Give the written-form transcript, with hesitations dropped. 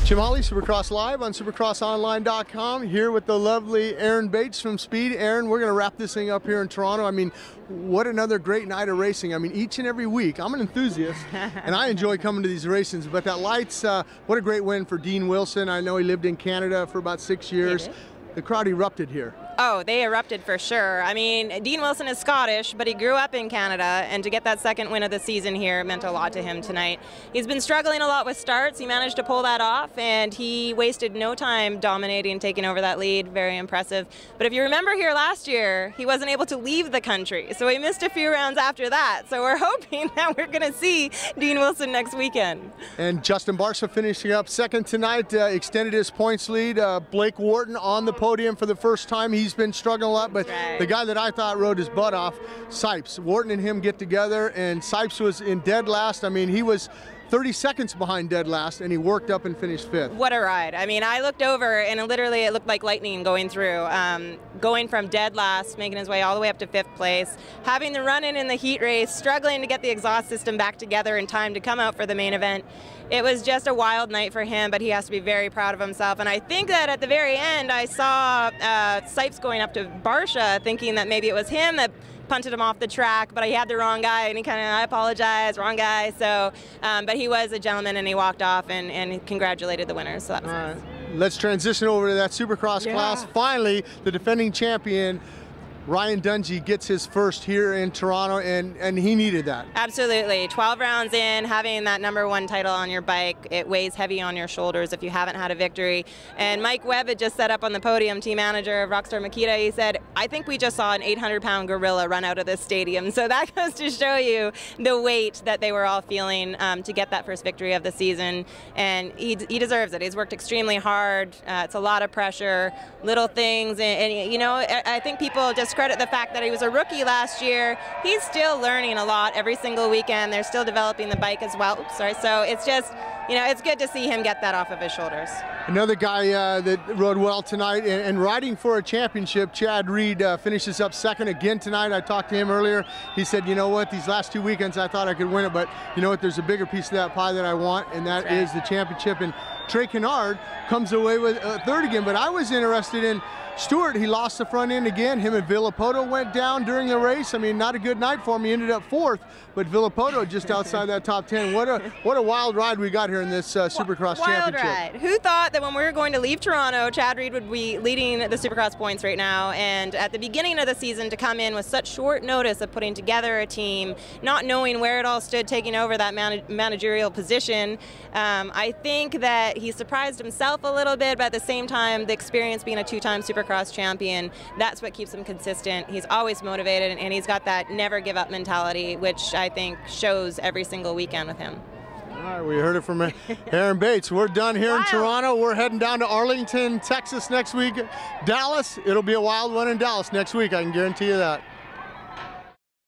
Jim Holley, Supercross Live on supercrossonline.com, here with the lovely Erin Bates from Speed. Erin, we're going to wrap this thing up here in Toronto. I mean, what another great night of racing. I mean, each and every week, I'm an enthusiast, and I enjoy coming to these races, but that lights, what a great win for Dean Wilson. I know he lived in Canada for about 6 years. The crowd erupted here. Oh, they erupted for sure. I mean, Dean Wilson is Scottish, but he grew up in Canada, and to get that second win of the season here meant a lot to him tonight. He's been struggling a lot with starts. He managed to pull that off, and he wasted no time dominating, taking over that lead. Very impressive. But if you remember here last year, he wasn't able to leave the country, so he missed a few rounds after that. So we're hoping that we're going to see Dean Wilson next weekend. And Justin Barcia finishing up second tonight, extended his points lead. Blake Wharton on the podium for the first time. He's been struggling a lot, but the guy that I thought rode his butt off, Sipes. Wharton and him get together, and Sipes was in dead last. I mean, he was 30 seconds behind dead last, and he worked up and finished fifth. What a ride. I mean, I looked over, and it looked like lightning going through. Going from dead last, making his way all the way up to fifth place, having the run-in the heat race, struggling to get the exhaust system back together in time to come out for the main event. It was just a wild night for him, but he has to be very proud of himself. And I think that at the very end, I saw Sipes going up to Barcia, thinking that maybe it was him that punted him off the track, but he had the wrong guy, and he kind of, I apologize, wrong guy. So, but he was a gentleman, and he walked off and congratulated the winners. So that was nice. Let's transition over to that Supercross class. Finally, the defending champion, Ryan Dungey, gets his first here in Toronto, and he needed that. Absolutely. 12 rounds in, having that #1 title on your bike, it weighs heavy on your shoulders if you haven't had a victory. And Mike Webb had just set up on the podium, team manager of Rockstar Makita. He said, I think we just saw an 800-pound gorilla run out of this stadium. So that goes to show you the weight that they were all feeling to get that first victory of the season. And he deserves it. He's worked extremely hard. It's a lot of pressure, little things. And you know, I think people just credit the fact that he was a rookie last year. He's still learning a lot every single weekend. They're still developing the bike as well. Oops, sorry. So it's just, you know, it's good to see him get that off of his shoulders. Another guy that rode well tonight and riding for a championship, Chad Reed, finishes up second again tonight. I talked to him earlier. He said, you know what, these last 2 weekends I thought I could win it, but you know what, there's a bigger piece of that pie that I want, and that is the championship. And Trey Kennard comes away with third again, but I was interested in Stewart. He lost the front end again. Him and Villapoto went down during the race. I mean, not a good night for him. He ended up fourth, but Villapoto just outside that top 10. What a wild ride we got here in this Supercross Championship. Ride. Who thought that when we were going to leave Toronto, Chad Reed would be leading the Supercross points right now? And at the beginning of the season, to come in with such short notice of putting together a team, not knowing where it all stood, taking over that managerial position, I think that he surprised himself a little bit, but at the same time, the experience being a two-time Supercross champion, that's what keeps him consistent. He's always motivated, and he's got that never give up mentality, which I think shows every single weekend with him. All right, we heard it from Erin Bates. We're done here in Toronto. We're heading down to Arlington, Texas next week. Dallas, it'll be a wild one in Dallas next week, I can guarantee you that.